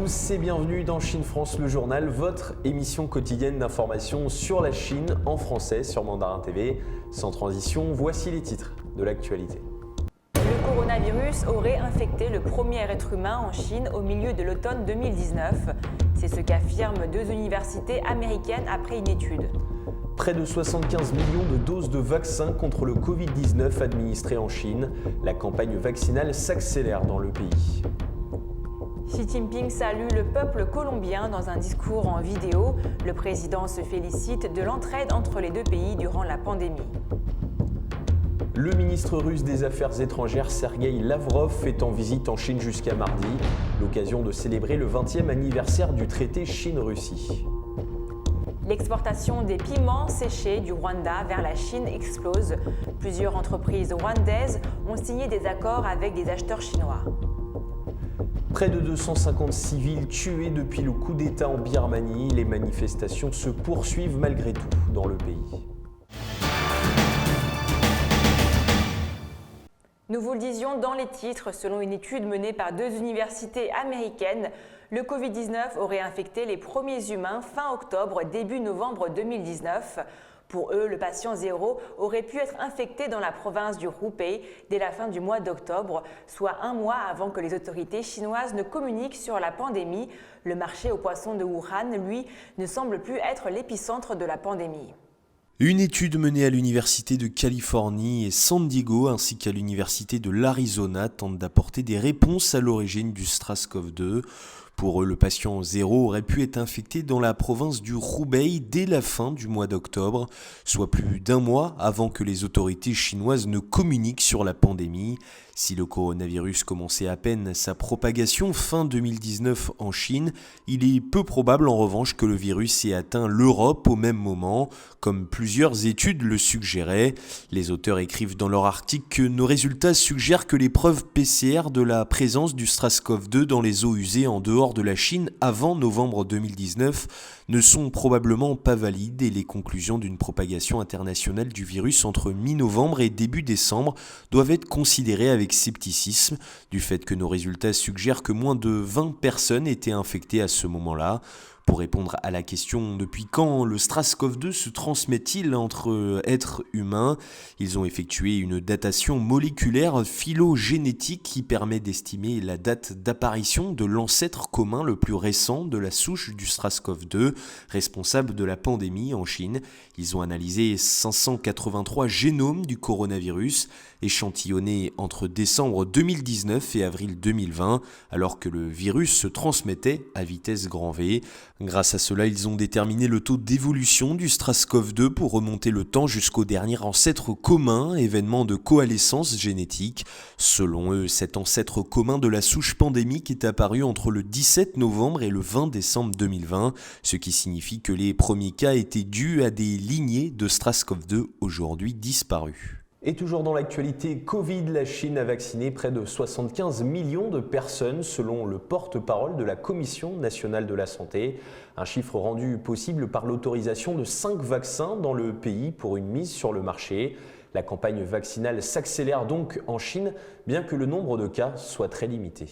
tous et bienvenue dans Chine France le journal, votre émission quotidienne d'information sur la Chine en français sur Mandarin TV. Sans transition, voici les titres de l'actualité. Le coronavirus aurait infecté le premier être humain en Chine au milieu de l'automne 2019. C'est ce qu'affirment deux universités américaines après une étude. Près de 75 millions de doses de vaccins contre le Covid-19 administrées en Chine. La campagne vaccinale s'accélère dans le pays. Xi Jinping salue le peuple colombien dans un discours en vidéo. Le président se félicite de l'entraide entre les deux pays durant la pandémie. Le ministre russe des Affaires étrangères Sergueï Lavrov est en visite en Chine jusqu'à mardi, l'occasion de célébrer le 20e anniversaire du traité Chine-Russie. L'exportation des piments séchés du Rwanda vers la Chine explose. Plusieurs entreprises rwandaises ont signé des accords avec des acheteurs chinois. Près de 250 civils tués depuis le coup d'État en Birmanie. Les manifestations se poursuivent malgré tout dans le pays. Nous vous le disions dans les titres, selon une étude menée par deux universités américaines, le Covid-19 aurait infecté les premiers humains fin octobre, début novembre 2019. Pour eux, le patient zéro aurait pu être infecté dans la province du Hubei dès la fin du mois d'octobre, soit un mois avant que les autorités chinoises ne communiquent sur la pandémie. Le marché aux poissons de Wuhan, lui, ne semble plus être l'épicentre de la pandémie. Une étude menée à l'Université de Californie et San Diego ainsi qu'à l'Université de l'Arizona tente d'apporter des réponses à l'origine du SARS-CoV-2. Pour eux, le patient zéro aurait pu être infecté dans la province du Hubei dès la fin du mois d'octobre, soit plus d'un mois avant que les autorités chinoises ne communiquent sur la pandémie. Si le coronavirus commençait à peine sa propagation fin 2019 en Chine, il est peu probable en revanche que le virus ait atteint l'Europe au même moment, comme plusieurs études le suggéraient. Les auteurs écrivent dans leur article que nos résultats suggèrent que les preuves PCR de la présence du SARS-CoV-2 dans les eaux usées en dehors de la Chine avant novembre 2019 ne sont probablement pas valides et les conclusions d'une propagation internationale du virus entre mi-novembre et début décembre doivent être considérées avec scepticisme du fait que nos résultats suggèrent que moins de 20 personnes étaient infectées à ce moment-là. Pour répondre à la question depuis quand le SARS-CoV-2 se transmet-il entre êtres humains, ils ont effectué une datation moléculaire phylogénétique qui permet d'estimer la date d'apparition de l'ancêtre commun le plus récent de la souche du SARS-CoV-2, responsable de la pandémie en Chine. Ils ont analysé 583 génomes du coronavirus, échantillonnés entre décembre 2019 et avril 2020, alors que le virus se transmettait à vitesse grand V. Grâce à cela, ils ont déterminé le taux d'évolution du SARS-CoV-2 pour remonter le temps jusqu'au dernier ancêtre commun, événement de coalescence génétique. Selon eux, cet ancêtre commun de la souche pandémique est apparu entre le 17 novembre et le 20 décembre 2020, ce qui signifie que les premiers cas étaient dus à des lignées de SARS-CoV-2 aujourd'hui disparues. Et toujours dans l'actualité Covid, la Chine a vacciné près de 75 millions de personnes selon le porte-parole de la Commission nationale de la santé. Un chiffre rendu possible par l'autorisation de 5 vaccins dans le pays pour une mise sur le marché. La campagne vaccinale s'accélère donc en Chine, bien que le nombre de cas soit très limité.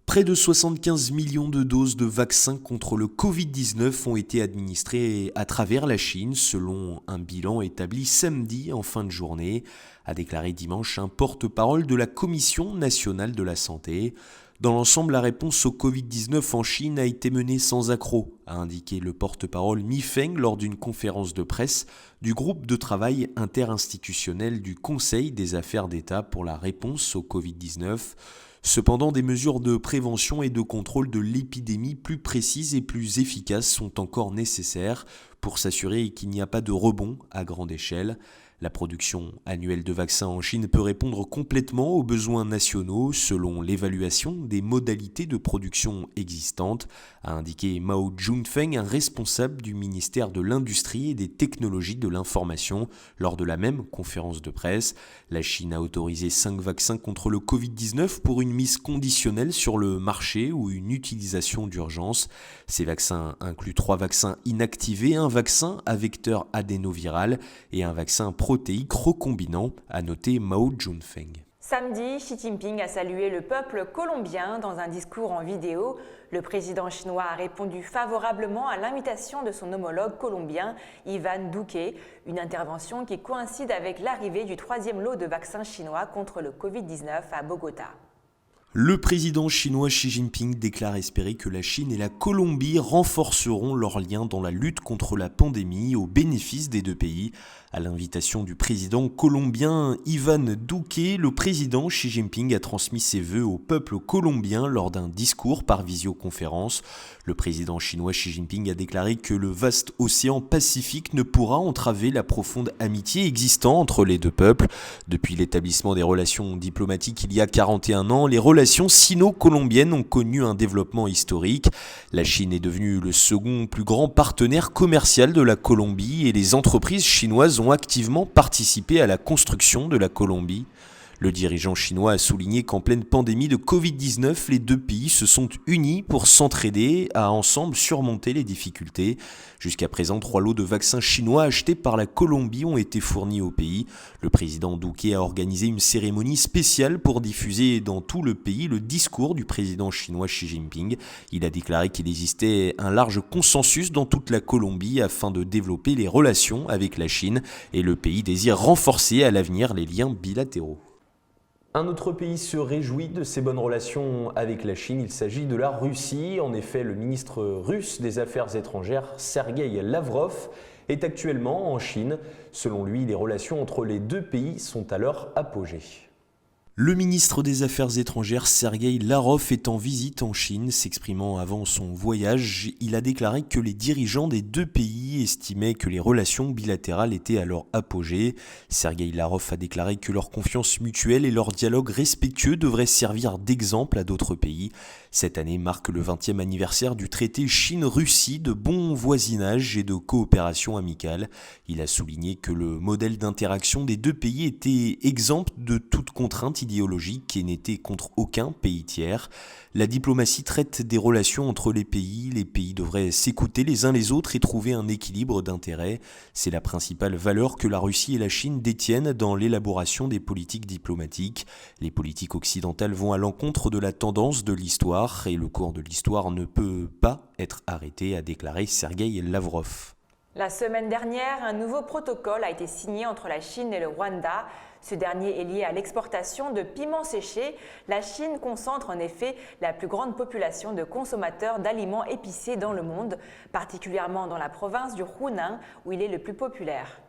Près de 75 millions de doses de vaccins contre le Covid-19 ont été administrées à travers la Chine, selon un bilan établi samedi en fin de journée, a déclaré dimanche un porte-parole de la Commission nationale de la santé. Dans l'ensemble, la réponse au Covid-19 en Chine a été menée sans accroc, a indiqué le porte-parole Mi Feng lors d'une conférence de presse du groupe de travail interinstitutionnel du Conseil des affaires d'État pour la réponse au Covid-19. Cependant, des mesures de prévention et de contrôle de l'épidémie plus précises et plus efficaces sont encore nécessaires pour s'assurer qu'il n'y a pas de rebond à grande échelle. La production annuelle de vaccins en Chine peut répondre complètement aux besoins nationaux selon l'évaluation des modalités de production existantes, a indiqué Mao Junfeng, un responsable du ministère de l'Industrie et des Technologies de l'Information, lors de la même conférence de presse. La Chine a autorisé 5 vaccins contre le Covid-19 pour une mise conditionnelle sur le marché ou une utilisation d'urgence. Ces vaccins incluent 3 vaccins inactivés, un vaccin à vecteur adénoviral et un vaccin protéique recombinant, a noté Mao Junfeng. Samedi, Xi Jinping a salué le peuple colombien dans un discours en vidéo. Le président chinois a répondu favorablement à l'invitation de son homologue colombien, Iván Duque, une intervention qui coïncide avec l'arrivée du 3e lot de vaccins chinois contre le Covid-19 à Bogota. Le président chinois Xi Jinping déclare espérer que la Chine et la Colombie renforceront leurs liens dans la lutte contre la pandémie au bénéfice des deux pays. À l'invitation du président colombien Iván Duque, le président Xi Jinping a transmis ses vœux au peuple colombien lors d'un discours par visioconférence. Le président chinois Xi Jinping a déclaré que le vaste océan Pacifique ne pourra entraver la profonde amitié existant entre les deux peuples. Depuis l'établissement des relations diplomatiques il y a 41 ans, les relations sino-colombiennes ont connu un développement historique. La Chine est devenue le second plus grand partenaire commercial de la Colombie et les entreprises chinoises ont activement participé à la construction de la Colombie. Le dirigeant chinois a souligné qu'en pleine pandémie de Covid-19, les deux pays se sont unis pour s'entraider à ensemble surmonter les difficultés. Jusqu'à présent, 3 lots de vaccins chinois achetés par la Colombie ont été fournis au pays. Le président Duque a organisé une cérémonie spéciale pour diffuser dans tout le pays le discours du président chinois Xi Jinping. Il a déclaré qu'il existait un large consensus dans toute la Colombie afin de développer les relations avec la Chine et le pays désire renforcer à l'avenir les liens bilatéraux. Un autre pays se réjouit de ses bonnes relations avec la Chine, il s'agit de la Russie. En effet, le ministre russe des Affaires étrangères, Sergueï Lavrov, est actuellement en Chine. Selon lui, les relations entre les deux pays sont à leur apogée. Le ministre des Affaires étrangères Sergueï Lavrov est en visite en Chine. S'exprimant avant son voyage, il a déclaré que les dirigeants des deux pays estimaient que les relations bilatérales étaient à leur apogée. Sergueï Lavrov a déclaré que leur confiance mutuelle et leur dialogue respectueux devraient servir d'exemple à d'autres pays. Cette année marque le 20e anniversaire du traité Chine-Russie de bon voisinage et de coopération amicale. Il a souligné que le modèle d'interaction des deux pays était exempt de toute contrainte idéologique et n'était contre aucun pays tiers. La diplomatie traite des relations entre les pays devraient s'écouter les uns les autres et trouver un équilibre d'intérêts. C'est la principale valeur que la Russie et la Chine détiennent dans l'élaboration des politiques diplomatiques. Les politiques occidentales vont à l'encontre de la tendance de l'histoire et le cours de l'histoire ne peut pas être arrêté, a déclaré Sergueï Lavrov. La semaine dernière, un nouveau protocole a été signé entre la Chine et le Rwanda. Ce dernier est lié à l'exportation de piments séchés. La Chine concentre en effet la plus grande population de consommateurs d'aliments épicés dans le monde, particulièrement dans la province du Hunan où il est le plus populaire.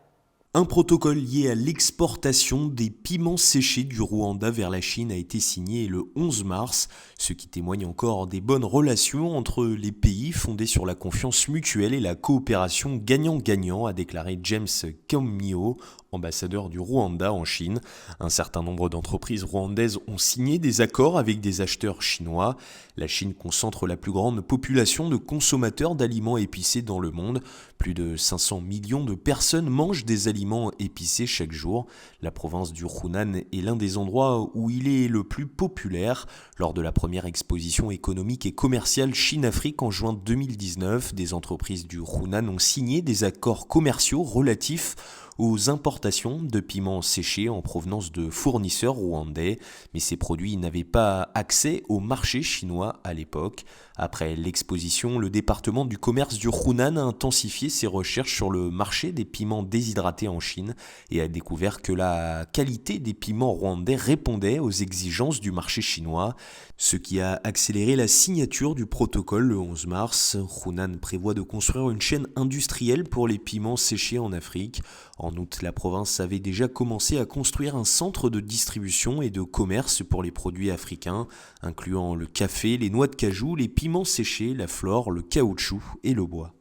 Un protocole lié à l'exportation des piments séchés du Rwanda vers la Chine a été signé le 11 mars, ce qui témoigne encore des bonnes relations entre les pays fondées sur la confiance mutuelle et la coopération gagnant-gagnant, a déclaré James Kamio, ambassadeur du Rwanda en Chine. Un certain nombre d'entreprises rwandaises ont signé des accords avec des acheteurs chinois. La Chine concentre la plus grande population de consommateurs d'aliments épicés dans le monde. Plus de 500 millions de personnes mangent des aliments épicés chaque jour. La province du Hunan est l'un des endroits où il est le plus populaire. Lors de la première exposition économique et commerciale Chine-Afrique en juin 2019, des entreprises du Hunan ont signé des accords commerciaux relatifs aux importations de piments séchés en provenance de fournisseurs rwandais, mais ces produits n'avaient pas accès au marché chinois à l'époque. Après l'exposition, le département du commerce du Hunan a intensifié ses recherches sur le marché des piments déshydratés en Chine et a découvert que la qualité des piments rwandais répondait aux exigences du marché chinois, ce qui a accéléré la signature du protocole le 11 mars. Hunan prévoit de construire une chaîne industrielle pour les piments séchés en Afrique. En août, la province avait déjà commencé à construire un centre de distribution et de commerce pour les produits africains, incluant le café, les noix de cajou, les piments séchés, la flore, le caoutchouc et le bois.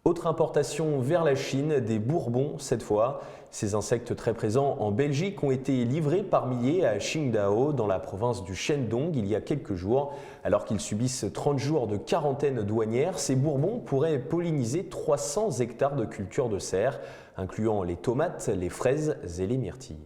Autre importation vers la Chine, des bourbons cette fois. Ces insectes très présents en Belgique ont été livrés par milliers à Qingdao, dans la province du Shandong, il y a quelques jours. Alors qu'ils subissent 30 jours de quarantaine douanière, ces bourbons pourraient polliniser 300 hectares de culture de serre, incluant les tomates, les fraises et les myrtilles.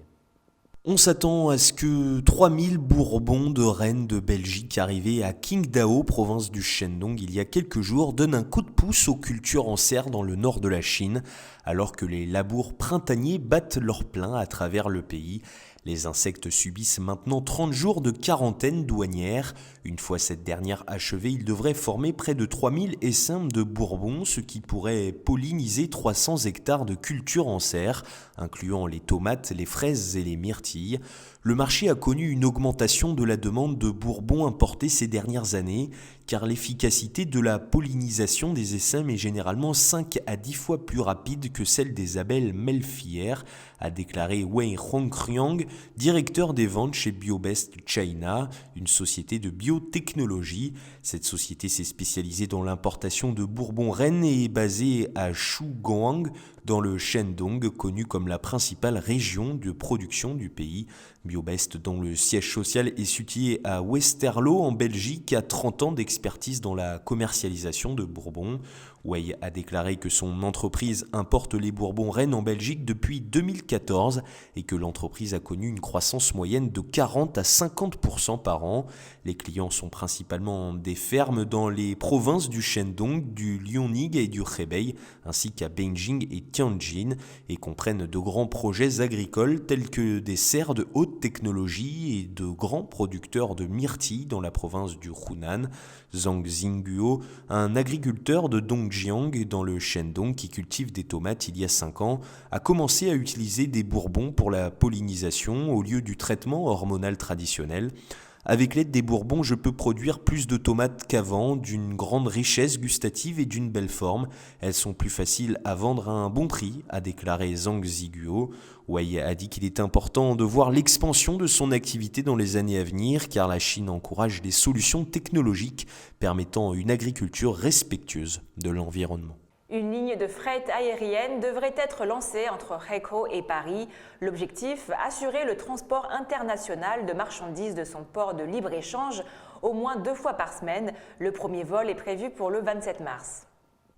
On s'attend à ce que 3000 bourbons de reines de Belgique arrivés à Qingdao, province du Shandong, il y a quelques jours, donnent un coup de pouce aux cultures en serre dans le nord de la Chine, alors que les labours printaniers battent leur plein à travers le pays. Les insectes subissent maintenant 30 jours de quarantaine douanière. Une fois cette dernière achevée, ils devraient former près de 3000 essaims de bourbon, ce qui pourrait polliniser 300 hectares de culture en serre, incluant les tomates, les fraises et les myrtilles. Le marché a connu une augmentation de la demande de bourbon importé ces dernières années, car l'efficacité de la pollinisation des essaims est généralement 5 à 10 fois plus rapide que celle des abeilles melfillères, a déclaré Wei Hongqiang, directeur des ventes chez BioBest China, une société de biotechnologie. Cette société s'est spécialisée dans l'importation de bourbon Rennes et est basée à Shuguang, dans le Shandong, connu comme la principale région de production du pays. BioBest, dont le siège social est situé à Westerlo, en Belgique, a 30 ans d'expertise dans la commercialisation de bourbon. Wei a déclaré que son entreprise importe les bourbons Rennes en Belgique depuis 2014 et que l'entreprise a connu une croissance moyenne de 40 à 50% par an. Les clients sont principalement des fermes dans les provinces du Shandong, du Liaoning et du Hebei, ainsi qu'à Beijing et Tianjin, et comprennent de grands projets agricoles tels que des serres de haute technologie et de grands producteurs de myrtilles dans la province du Hunan. Zhang Xingguo, un agriculteur de Dongjiang dans le Shandong qui cultive des tomates il y a 5 ans, a commencé à utiliser des bourbons pour la pollinisation au lieu du traitement hormonal traditionnel. Avec l'aide des bourbons, je peux produire plus de tomates qu'avant, d'une grande richesse gustative et d'une belle forme. Elles sont plus faciles à vendre à un bon prix, a déclaré Zhang Xiguo. Wei a dit qu'il est important de voir l'expansion de son activité dans les années à venir, car la Chine encourage des solutions technologiques permettant une agriculture respectueuse de l'environnement. Une ligne de fret aérienne devrait être lancée entre Haikou et Paris. L'objectif, assurer le transport international de marchandises de son port de libre-échange au moins 2 fois par semaine. Le premier vol est prévu pour le 27 mars.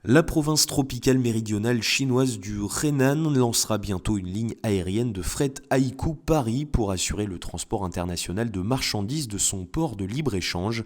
La province tropicale méridionale chinoise du Henan lancera bientôt une ligne aérienne de fret Haikou-Paris pour assurer le transport international de marchandises de son port de libre-échange.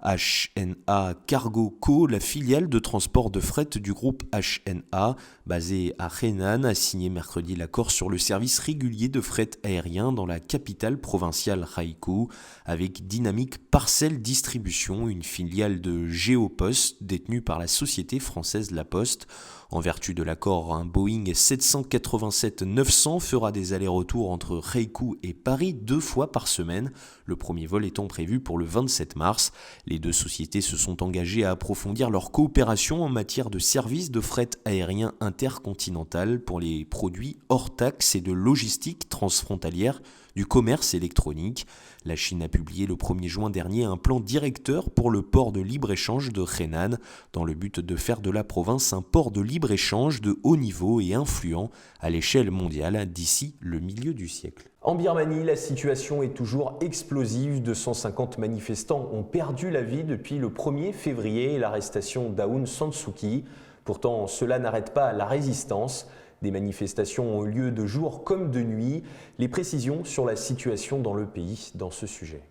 HNA Cargo Co, la filiale de transport de fret du groupe HNA, basée à Henan, a signé mercredi l'accord sur le service régulier de fret aérien dans la capitale provinciale Haikou, avec Dynamic Parcel Distribution, une filiale de Géopost détenue par la société française La Poste. En vertu de l'accord, un Boeing 787-900 fera des allers-retours entre Haikou et Paris 2 fois par semaine, le premier vol étant prévu pour le 27 mars. Les deux sociétés se sont engagées à approfondir leur coopération en matière de services de fret aérien intercontinental pour les produits hors taxes et de logistique transfrontalière du commerce électronique. La Chine a publié le 1er juin dernier un plan directeur pour le port de libre-échange de Henan, dans le but de faire de la province un port de libre-échange de haut niveau et influent à l'échelle mondiale d'ici le milieu du siècle. En Birmanie, la situation est toujours explosive. 250 manifestants ont perdu la vie depuis le 1er février et l'arrestation d'Aung San Suu Kyi. Pourtant, cela n'arrête pas la résistance. Des manifestations ont eu lieu de jour comme de nuit. Les précisions sur la situation dans le pays dans ce sujet.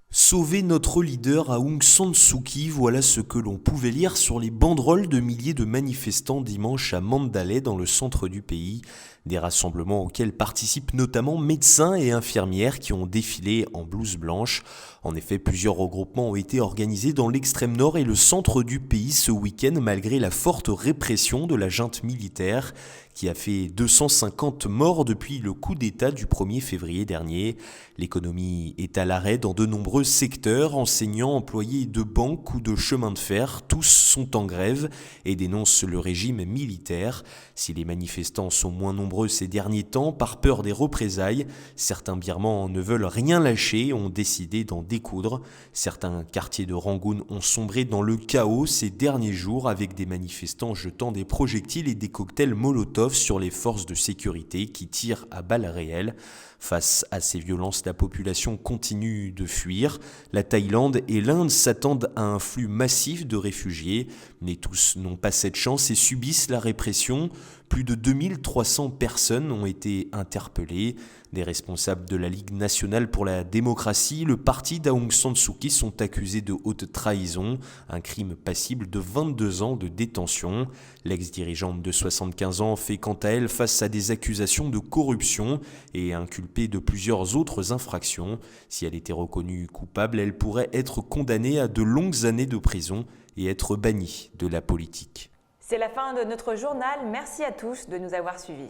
Sauver notre leader Aung San Suu Kyi, voilà ce que l'on pouvait lire sur les banderoles de milliers de manifestants dimanche à Mandalay dans le centre du pays. Des rassemblements auxquels participent notamment médecins et infirmières qui ont défilé en blouse blanche. En effet, plusieurs regroupements ont été organisés dans l'extrême nord et le centre du pays ce week-end malgré la forte répression de la junte militaire qui a fait 250 morts depuis le coup d'État du 1er février dernier. L'économie est à l'arrêt dans de nombreux secteurs. Enseignants, employés de banques ou de chemins de fer, tous sont en grève et dénoncent le régime militaire. Si les manifestants sont moins nombreux ces derniers temps, par peur des représailles, certains Birmans ne veulent rien lâcher et ont décidé d'en découdre. Certains quartiers de Rangoon ont sombré dans le chaos ces derniers jours avec des manifestants jetant des projectiles et des cocktails Molotov sur les forces de sécurité qui tirent à balles réelles. Face à ces violences, la population continue de fuir. La Thaïlande et l'Inde s'attendent à un flux massif de réfugiés, mais tous n'ont pas cette chance et subissent la répression. Plus de 2300 personnes ont été interpellées. Des responsables de la Ligue nationale pour la démocratie, le parti d'Aung San Suu Kyi, sont accusés de haute trahison, un crime passible de 22 ans de détention. L'ex-dirigeante de 75 ans fait quant à elle face à des accusations de corruption et est inculpée de plusieurs autres infractions. Si elle était reconnue coupable, elle pourrait être condamnée à de longues années de prison et être bannie de la politique. C'est la fin de notre journal. Merci à tous de nous avoir suivis.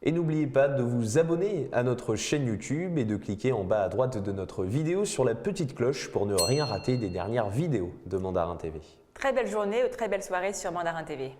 Et n'oubliez pas de vous abonner à notre chaîne YouTube et de cliquer en bas à droite de notre vidéo sur la petite cloche pour ne rien rater des dernières vidéos de Mandarin TV. Très belle journée ou très belle soirée sur Mandarin TV.